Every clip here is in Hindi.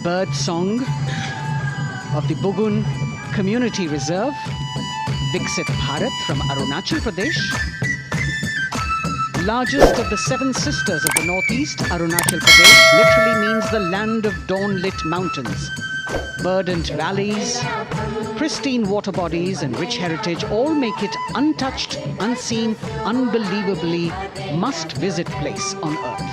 Bird song of the Bugun Community Reserve, Viksit Bharat from Arunachal Pradesh. Largest of the seven sisters of the northeast, Arunachal Pradesh literally means the land of dawn-lit mountains. Verdant valleys, pristine water bodies and rich heritage all make it untouched, unseen, unbelievably must-visit place on earth.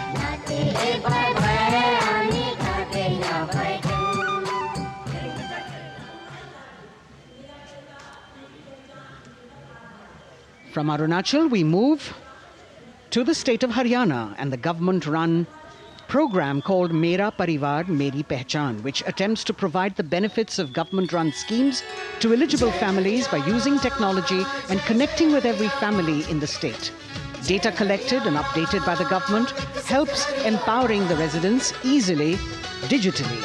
From Arunachal, we move to the state of Haryana and the government-run program called Mera Parivar Meri Pehchan, which attempts to provide the benefits of government-run schemes to eligible families by using technology and connecting with every family in the state. Data collected and updated by the government helps empowering the residents easily, digitally,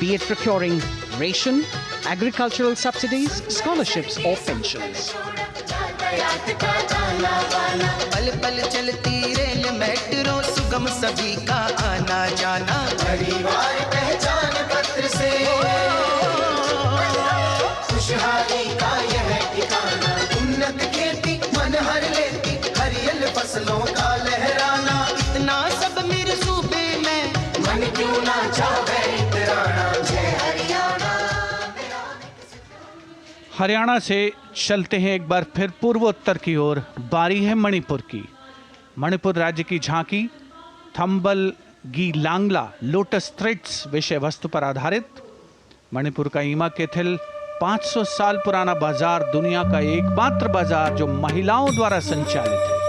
be it procuring ration, agricultural subsidies, scholarships or pensions. पल पल चलती रेल मेट्रो सुगम सभी का आना जाना परिवार पहचान पत्र से खुशहाली का यह ठिकाना उन्नत खेती मन हर लेती हरियल फसलों का लहराना इतना सब मेरे सूबे में मन क्यों ना चाहे इतराना जय हरियाणा। हरियाणा से चलते हैं एक बार फिर पूर्वोत्तर की ओर। बारी है मणिपुर की। मणिपुर राज्य की झांकी थंबल गी लांगला लोटस थ्रेड्स विषय वस्तु पर आधारित। मणिपुर का ईमा केथिल 500 साल पुराना बाजार, दुनिया का एकमात्र बाजार जो महिलाओं द्वारा संचालित है।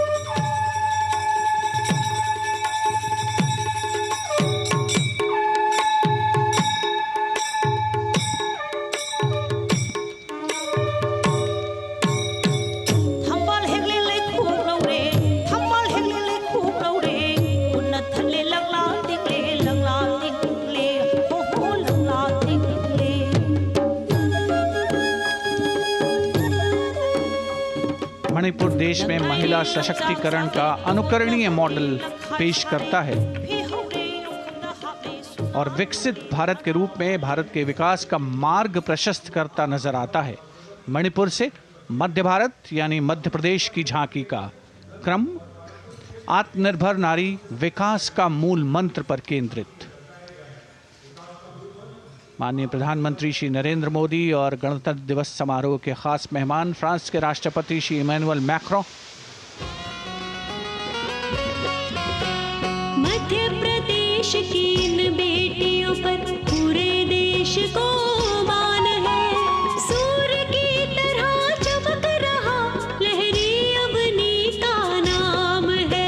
मणिपुर देश में महिला सशक्तिकरण का अनुकरणीय मॉडल पेश करता है और विकसित भारत के रूप में भारत के विकास का मार्ग प्रशस्त करता नजर आता है। मणिपुर से मध्य भारत यानी मध्य प्रदेश की झांकी का क्रम आत्मनिर्भर नारी विकास का मूल मंत्र पर केंद्रित। माननीय प्रधानमंत्री श्री नरेंद्र मोदी और गणतंत्र दिवस समारोह के खास मेहमान फ्रांस के राष्ट्रपति श्री इमैनुअल मैक्रों। मध्य प्रदेश की इन बेटियों पर पूरे देश को मान है। सूर्य की तरह चमक रहा लहरी अवनी का नाम है।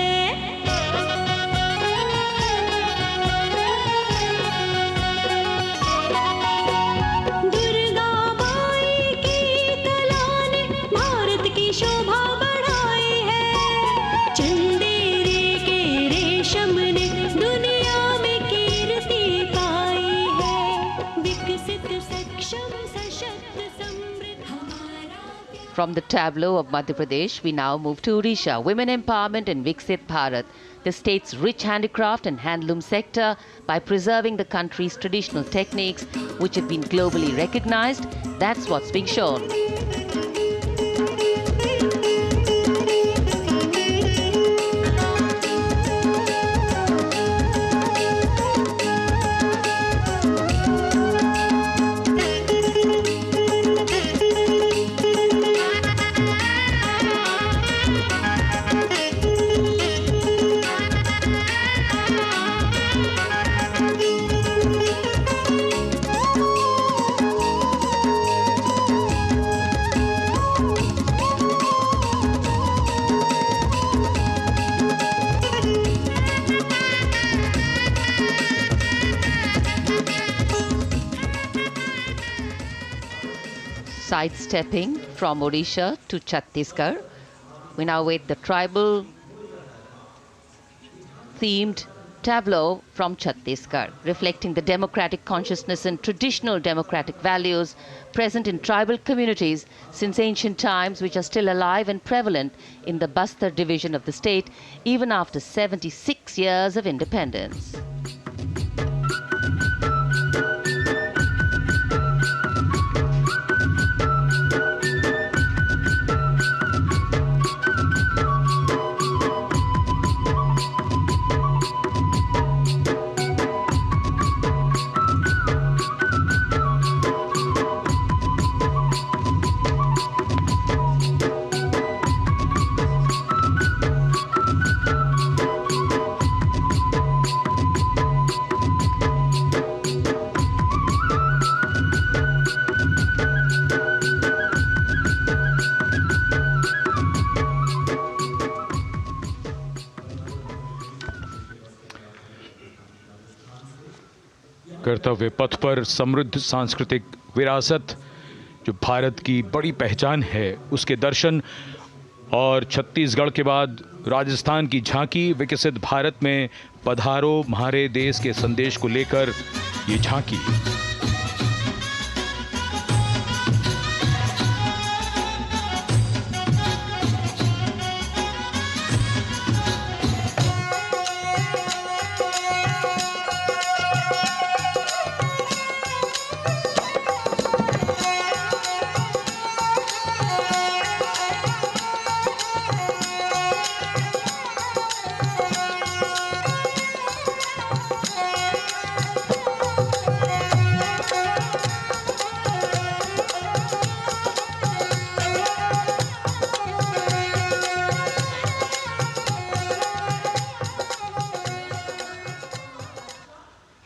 शोभा बढ़ाई है। चंदेरे के रेशम ने दुनिया में कीर्ति पाई है। विकसित सक्षम सशक्त समृद्ध हमारा। From the tableau of Madhya Pradesh, we now move to Odisha. Women empowerment in Viksit Bharat, the state's rich handicraft and handloom sector, by preserving the country's traditional techniques, which have been globally recognized. That's what's being shown. Sidestepping from Odisha to Chhattisgarh, we now wait the tribal themed tableau from Chhattisgarh, reflecting the democratic consciousness and traditional democratic values present in tribal communities since ancient times, which are still alive and prevalent in the Bastar division of the state, even after 76 years of independence. कर्तव्य पथ पर समृद्ध सांस्कृतिक विरासत जो भारत की बड़ी पहचान है उसके दर्शन, और छत्तीसगढ़ के बाद राजस्थान की झांकी विकसित भारत में पधारो म्हारे देश के संदेश को लेकर ये झांकी।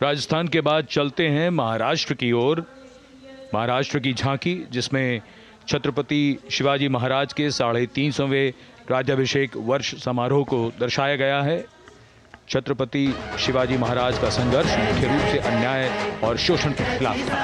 राजस्थान के बाद चलते हैं महाराष्ट्र की ओर। महाराष्ट्र की झांकी जिसमें छत्रपति शिवाजी महाराज के 350वें राज्याभिषेक वर्ष समारोह को दर्शाया गया है। छत्रपति शिवाजी महाराज का संघर्ष मुख्य रूप से अन्याय और शोषण के खिलाफ था।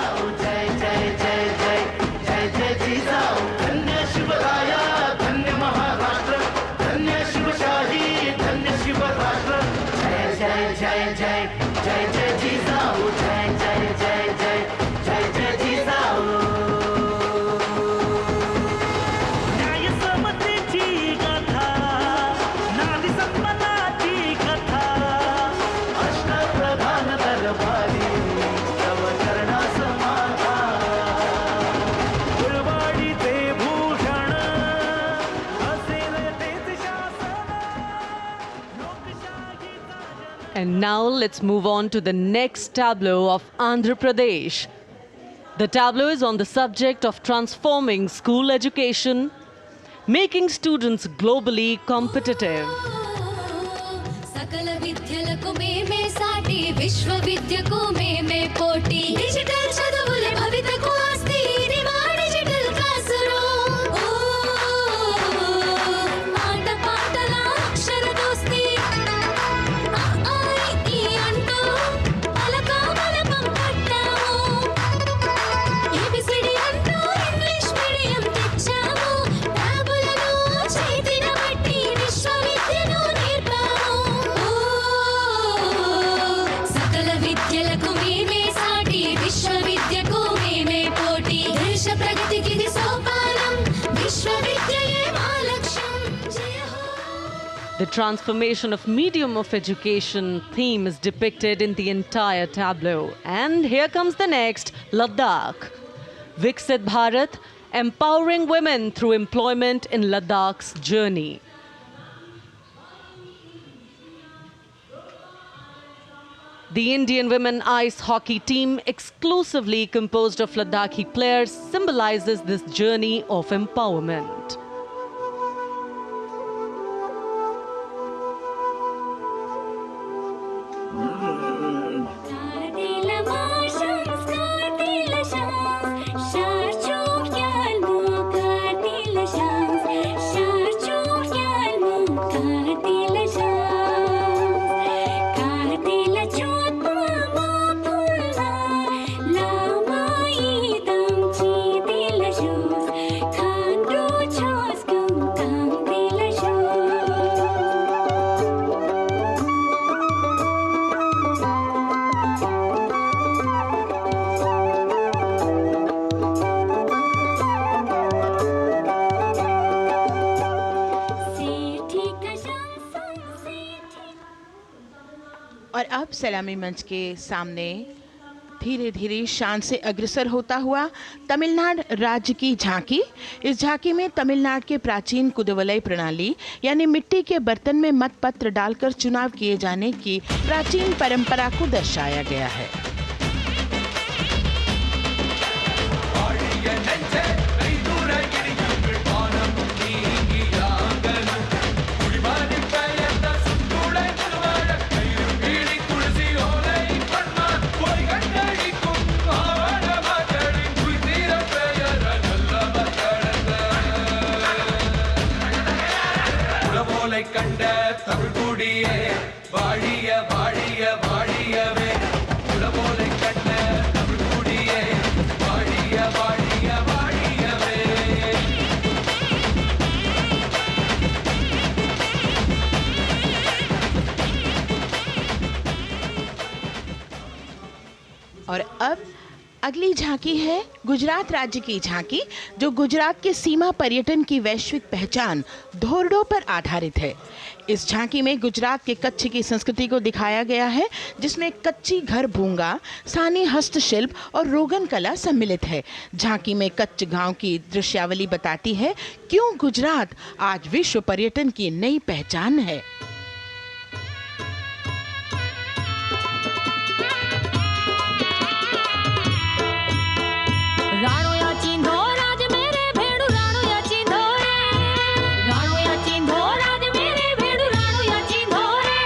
And now let's move on to the next tableau of Andhra Pradesh. The tableau is on the subject of transforming school education, making students globally competitive. सकल विद्यలకు మేమే సాటి విశ్వ విద్యకు మేమే పోటీ డిజిటల్ చదువుల భవితకు ఆస్తి ఇది మా డిజిటల్ క్లాస్ రూమ్ ఆట పాటల అక్షర దోస్తి ఈ అంటూ పలక బలపం పట్టాము ఏబిసిడి అంటూ ఇంగ్లీష్ మీడియం తెచ్చాము ట్యాబులను చేతిన బట్టి విశ్వవిద్యను నేర్పాము సకల విద్యలకు మేమే సాటి విశ్వవిద్యకు మేమే పోటీ దేశ ప్రగతికి ఇది సోపానం విశ్వవిద్యయే మా లక్ష్యం జయ హో. The transformation of medium of education theme is depicted in the entire tableau. And here comes the next, Ladakh. Viksit Bharat, empowering women through employment in Ladakh's journey. The Indian women ice hockey team, exclusively composed of Ladakhi players, symbolizes this journey of empowerment. Kartila marshals, kartila shams, sharchuk yalmu, kartila shams, sharchuk yalmu, kartila shams, kartila chotma mapulna, lama idam chitila shoes, khandu chos kum kamtila shoes. और अब सलामी मंच के सामने धीरे धीरे शान से अग्रसर होता हुआ तमिलनाडु राज्य की झांकी। इस झांकी में तमिलनाडु के प्राचीन कुदवलय प्रणाली यानी मिट्टी के बर्तन में मतपत्र डालकर चुनाव किए जाने की प्राचीन परंपरा को दर्शाया गया है। கண்ட தமிழ் குடியே வாழிய வாழிய வாழியவே குலபோல अगली झांकी है गुजरात राज्य की झांकी, जो गुजरात के सीमा पर्यटन की वैश्विक पहचान धोरडो पर आधारित है। इस झांकी में गुजरात के कच्छ की संस्कृति को दिखाया गया है, जिसमें कच्ची घर भूंगा, स्थानीय हस्तशिल्प और रोगन कला सम्मिलित है। झांकी में कच्छ गांव की दृश्यावली बताती है क्यों गुजरात आज विश्व पर्यटन की नई पहचान है। राणो या चिंधो राज मेरे भेड़ू राणो या चिंधो रे, राणो या चिंधो राज मेरे भेड़ू राणो या चिंधो रे,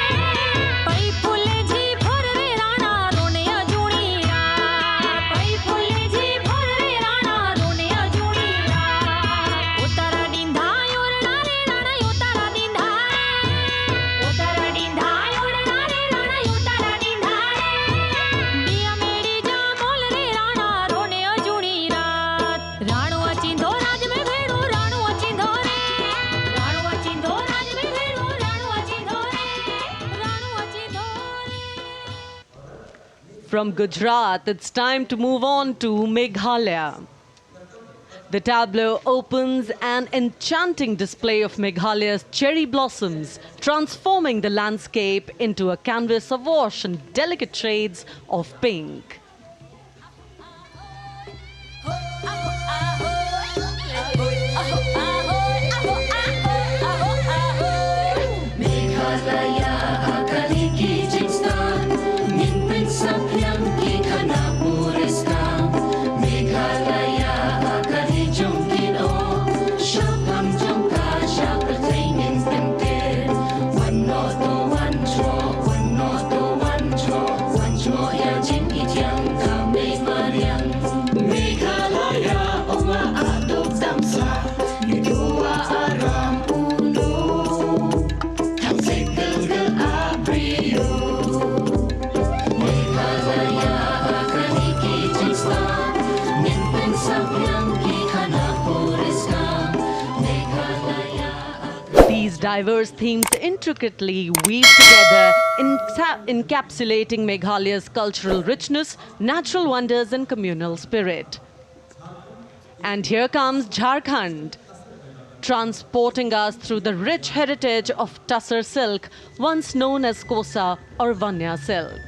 पई फुले जी भर रे राणा रोने या जुणी रा, पई फुले जी भर रे राणा रोने या जुणी रा, उतारा डिंधा योरना रे राणा उतारा डिंधा रे, उतारा डिंधा योरना रे राणा उतारा डिंधा रे, बिया मेरी जा मोल रे राणा रोने या जुणी राणो अचिंधो राज में भेड़ू राणो अचिंधो रे, राणो अचिंधो राज में भेड़ू राणो अचिंधो रे, राणो अचिंधो रे। From Gujarat, it's time to move on to Meghalaya. The tableau opens an enchanting display of Meghalaya's cherry blossoms, transforming the landscape into a canvas awash in delicate shades of pink. These diverse themes intricately weave together, encapsulating Meghalaya's cultural richness, natural wonders, and communal spirit. And here comes Jharkhand, transporting us through the rich heritage of Tussar silk, once known as Kosa or Vanya silk.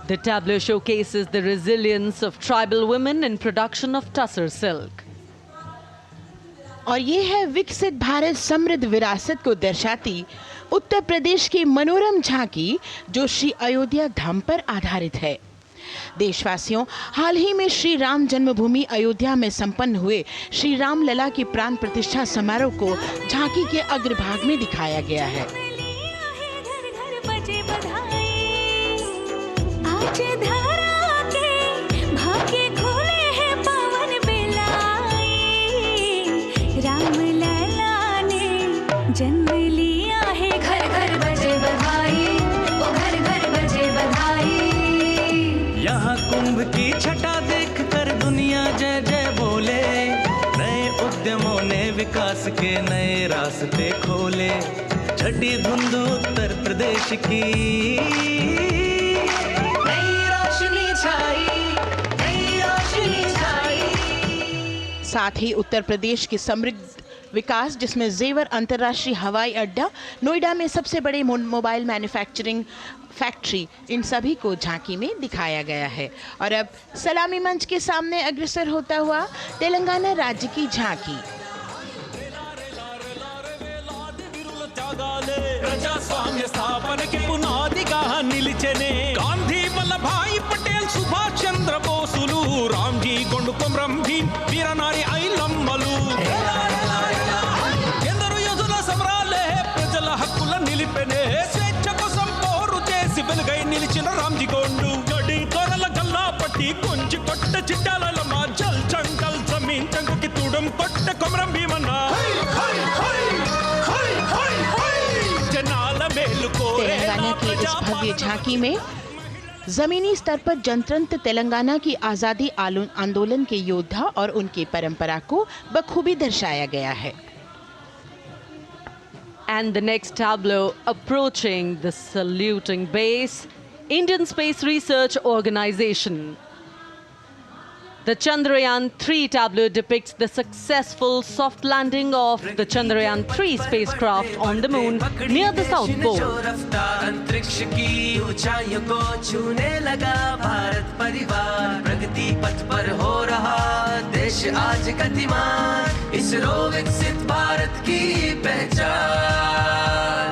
The tableau showcases the resilience of tribal women in production of Tussar silk. और ये है विकसित भारत समृद्ध विरासत को दर्शाती उत्तर प्रदेश की मनोरम झांकी, जो श्री अयोध्या धाम पर आधारित है। देशवासियों, हाल ही में श्री राम जन्मभूमि अयोध्या में संपन्न हुए श्री राम लला की प्राण प्रतिष्ठा समारोह को झांकी के अग्रभाग में दिखाया गया है। जन्म लिया है, घर घर बजे बधाई, ओ घर घर बजे बधाई। यहाँ कुंभ की छटा देख कर दुनिया जय जय बोले, नए उद्यमों ने विकास के नए रास्ते खोले। छठी धुंध उत्तर प्रदेश की नई रोशनी छाई, नई रोशनी छाई। साथ ही उत्तर प्रदेश की समृद्ध विकास, जिसमें जेवर अंतर्राष्ट्रीय हवाई अड्डा, नोएडा में सबसे बड़े मोबाइल मैन्युफैक्चरिंग फैक्ट्री, इन सभी को झांकी में दिखाया गया है। और अब सलामी मंच के सामने अग्रसर होता हुआ तेलंगाना राज्य की झांकी। ప్రజాస్వామ్య స్థాపనకి పునాదిగా నిలిచెనే గాంధీ వల్లభాయ్ పటేల్ సుభాష్ చంద్ర బోసులు రామ్జీ గొండు కొమ్రం భీమ్ వీరనారి నమ్మలు ఎందరో యోధుల సమరాలే ప్రజల హక్కుల నిలిపెనే స్వేచ్ఛ కోసం పోరు చేసి వెలుగై నిలిచిన రామ్జీ గోండు గడి దొరల గల్లా పట్టి కొంచి కొట్ట చిట్టాలమ్మ జల్ జంగల్ జమీన్ జంగుకి తుడం కొట్ట కొమరం భీమన్న జనాల మేలు కోరే तेलंगाना की इस भव्य झांकी में जमीनी स्तर पर जनतंत्र तेलंगाना की आज़ादी आंदोलन के योद्धा और उनकी परंपरा को बखूबी दर्शाया गया है. And the next tableau approaching the saluting base, Indian Space Research Organization. The Chandrayaan-3 tableau depicts the successful soft landing of the Chandrayaan-3 spacecraft on the moon near the South Pole. अंतरिक्ष की ऊंचाइयों को छूने लगा भारत परिवार प्रगति पथ पर हो रहा देश आज गतिमान इसरो विकसित भारत की पहचान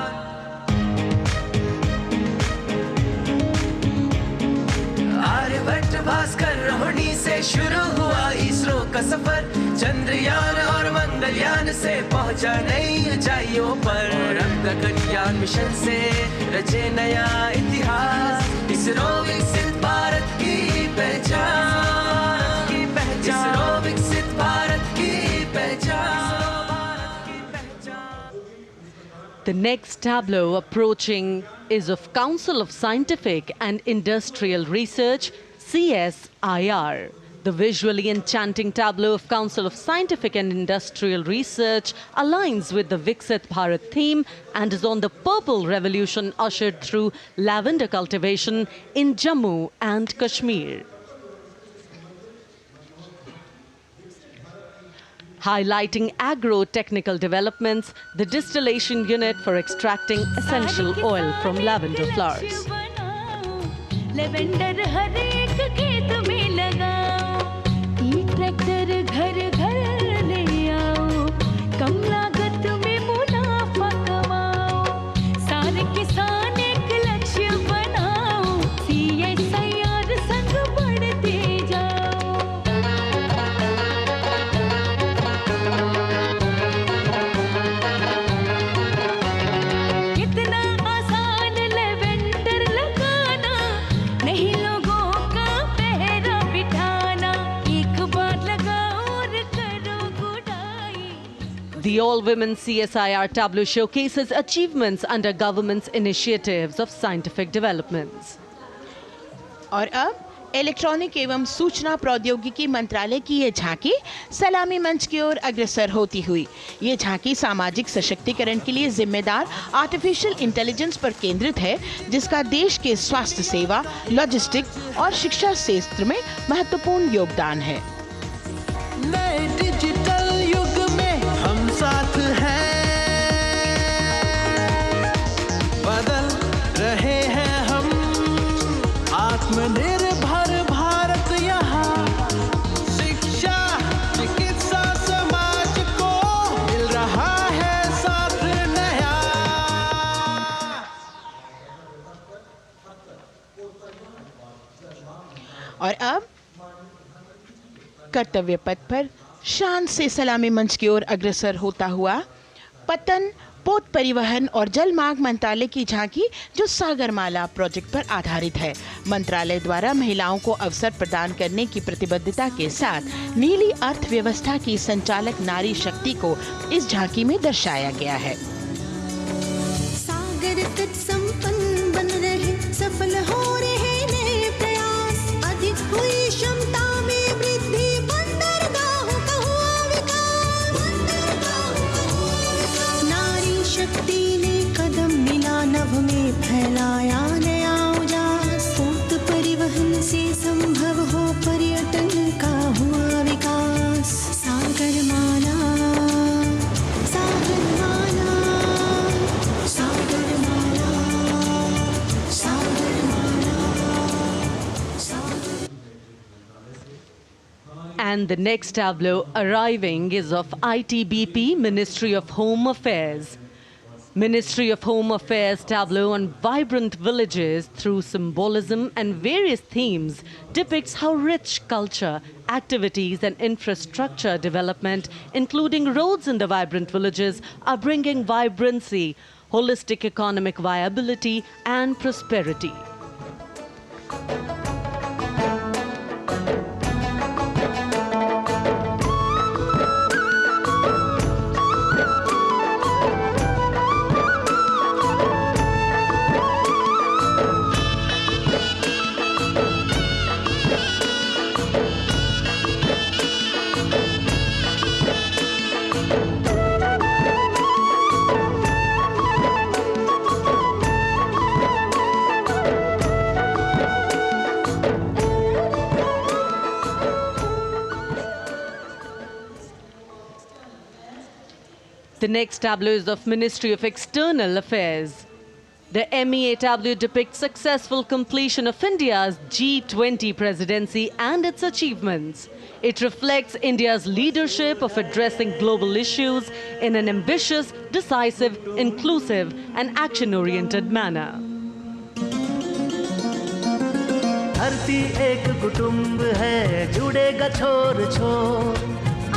आर्यभट्ट भास्कर रोहिणी से शुरू हुआ इसरो का सफर चंद्रयान और मंगलयान से पहुंचा नई ऊंचाइयों पर अब गगनयान मिशन से रचे नया इतिहास इसरो विकसित भारत की पहचान इसरो विकसित भारत की पहचान The next tableau approaching is of Council of Scientific and Industrial Research, CSIR. The visually enchanting tableau of Council of Scientific and Industrial Research aligns with the Viksit Bharat theme and is on the purple revolution ushered through lavender cultivation in Jammu and Kashmir. Highlighting agro-technical developments, the distillation unit for extracting essential oil from lavender flowers. Lavender हर एक खेत में लगाओ ई ट्रैक्टर घर घर ले आओ कम लागत में मुनाफा कमाओ सारे किसान एक लक्ष्य बनाओ CSIR संग बढ़ते जाओ कितना आसान लेवेंडर लगाना नहीं लोगों का पहरा बिठाना एक बार लगाओ और करो गुडाई The all-women CSIR tableau showcases achievements under government's initiatives of scientific developments. और अब इलेक्ट्रॉनिक एवं सूचना प्रौद्योगिकी मंत्रालय की ये झांकी सलामी मंच की ओर अग्रसर होती हुई ये झांकी सामाजिक सशक्तिकरण के लिए जिम्मेदार आर्टिफिशियल इंटेलिजेंस पर केंद्रित है जिसका देश के स्वास्थ्य सेवा लॉजिस्टिक और शिक्षा क्षेत्र में महत्वपूर्ण योगदान है. नए डिजिटल युग में हम साथ हैं बदल रहे हैं हम आत्मनिर्भर भारत यहाँ शिक्षा चिकित्सा समाज को मिल रहा है साथ नया और अब कर्तव्य पथ पर शान से सलामी मंच की ओर अग्रसर होता हुआ पतन पोत परिवहन और जल मार्ग मंत्रालय की झांकी जो सागरमाला प्रोजेक्ट पर आधारित है. मंत्रालय द्वारा महिलाओं को अवसर प्रदान करने की प्रतिबद्धता के साथ नीली अर्थव्यवस्था की संचालक नारी शक्ति को इस झांकी में दर्शाया गया है. सागर तट संपन्न बन रहे सफल हो रहे नए प्रयास अधिक हुई क्षमता में वृद्धि बंदरगाहों का हुआ विकास नारी शक्ति ने कदम मिला नभ में फैलाया नया उजास पोत परिवहन से संभव हो पर्यटन का हुआ विकास Sagarmala Sagarmala Sagarmala Sagarmala And the next tableau arriving is of ITBP, Ministry of Home Affairs. Ministry of Home Affairs tableau on vibrant villages through symbolism and various themes depicts how rich culture, activities and infrastructure development, including roads in the vibrant villages, are bringing vibrancy, holistic economic viability and prosperity. The next tableau is of Ministry of External Affairs. The MEA tableau depicts successful completion of India's G20 presidency and its achievements. It reflects India's leadership of addressing global issues in an ambitious, decisive, inclusive and action-oriented manner. धरती एक कुटुंब है, जुड़ेगा छोर छोर।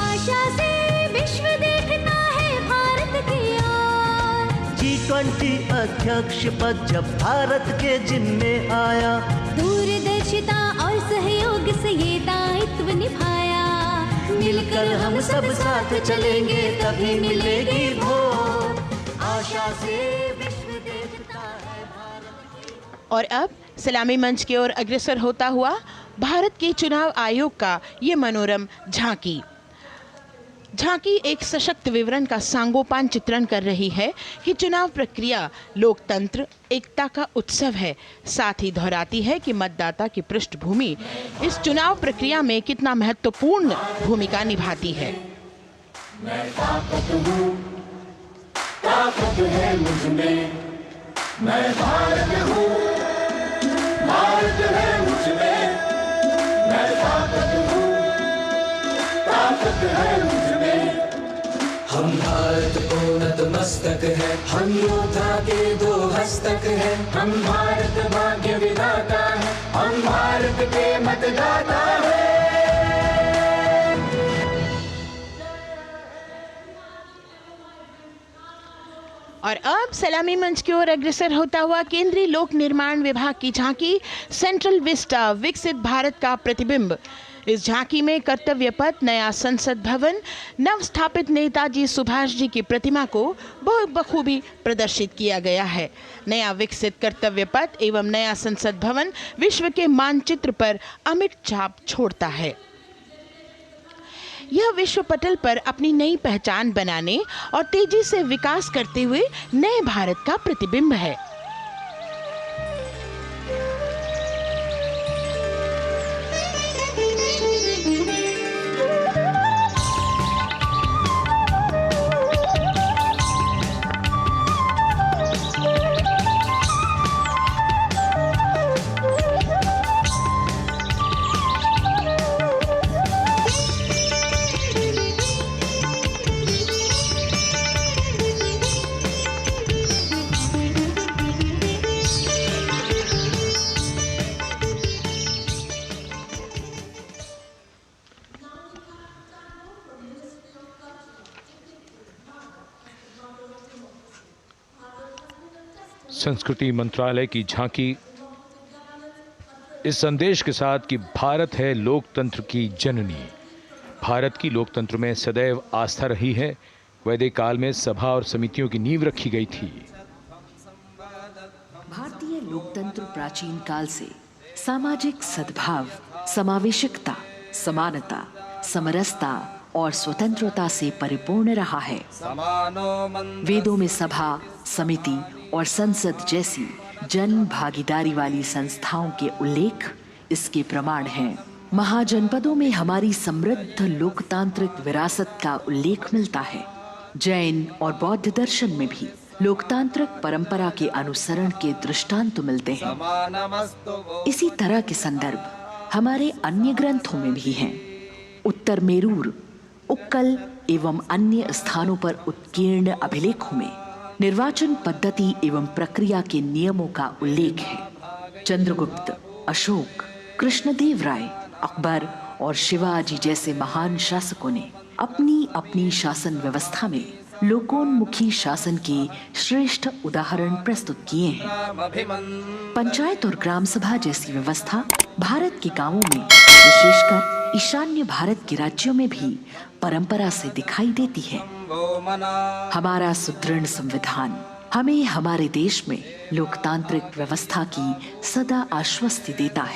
आशा से विश्व देखता है भारत की ओर। G20 अध्यक्ष पद जब भारत के जिम्मे आया, दूरदर्शिता और सहयोग से ये दायित्व निभाया। मिलकर हम सब साथ चलेंगे तभी मिलेगी भोर। आशा से विश्व देखता है भारत की। और अब सलामी मंच की ओर अग्रसर होता हुआ भारत के चुनाव आयोग का ये मनोरम झांकी एक सशक्त विवरण का सांगोपान चित्रण कर रही है कि चुनाव प्रक्रिया लोकतंत्र एकता का उत्सव है। साथ ही दोहराती है कि मतदाता की पृष्ठभूमि इस चुनाव प्रक्रिया में कितना महत्वपूर्ण भूमिका निभाती है। मैं ताकत हूँ, ताकत है मुझ में, मैं भारत हूँ, भारत है मुझ में, मैं ताकत हूँ, ताकत है मुझ में। हम भारत को नतमस्तक है, हम योद्धा के दो हस्तक है। हम भारत भाग्य विधाता है, हम भारत के मतदाता है। और अब सलामी मंच की ओर अग्रसर होता हुआ केंद्रीय लोक निर्माण विभाग की झांकी सेंट्रल विस्टा विकसित भारत का प्रतिबिंब। इस झांकी में कर्तव्य पथ, नया संसद भवन, नव स्थापित नेताजी सुभाष जी की प्रतिमा को बहुत बखूबी प्रदर्शित किया गया है। नया विकसित कर्तव्य पथ एवं नया संसद भवन विश्व के मानचित्र पर अमिट छाप छोड़ता है। यह विश्व पटल पर अपनी नई पहचान बनाने और तेजी से विकास करते हुए नए भारत का प्रतिबिंब है। संस्कृति मंत्रालय की झांकी इस संदेश के साथ कि भारत है लोकतंत्र की जननी। भारत की लोकतंत्र में सदैव आस्था रही है। वैदिक काल में सभा और समितियों की नींव रखी गई थी। भारतीय लोकतंत्र प्राचीन काल से सामाजिक सद्भाव, समावेशकता, समानता, समरसता और स्वतंत्रता से परिपूर्ण रहा है। वेदों में सभा, समिति और संसद जैसी जन भागीदारी वाली संस्थाओं के उल्लेख इसके प्रमाण हैं। महाजनपदों में हमारी समृद्ध लोकतांत्रिक विरासत का उल्लेख मिलता है। जैन और बौद्ध दर्शन में भी लोकतांत्रिक परंपरा के अनुसरण के दृष्टांत मिलते हैं। इसी तरह के संदर्भ हमारे अन्य ग्रंथों में भी हैं। उत्तर मेरूर, उक्कल एवं अन्य स्थानों पर उत्कीर्ण अभिलेखों में निर्वाचन पद्धति एवं प्रक्रिया के नियमों का उल्लेख है। चंद्रगुप्त, अशोक, कृष्णदेव राय, अकबर और शिवाजी जैसे महान शासकों ने अपनी अपनी शासन व्यवस्था में लोकोन्मुखी शासन के श्रेष्ठ उदाहरण प्रस्तुत किए हैं। पंचायत और ग्राम सभा जैसी व्यवस्था भारत के गांवों में, विशेषकर ईशान्य भारत के राज्यों में भी परंपरा से दिखाई देती है। हमारा सुदृढ़ संविधान हमें हमारे देश में लोकतांत्रिक व्यवस्था की सदा आश्वस्ति देता है।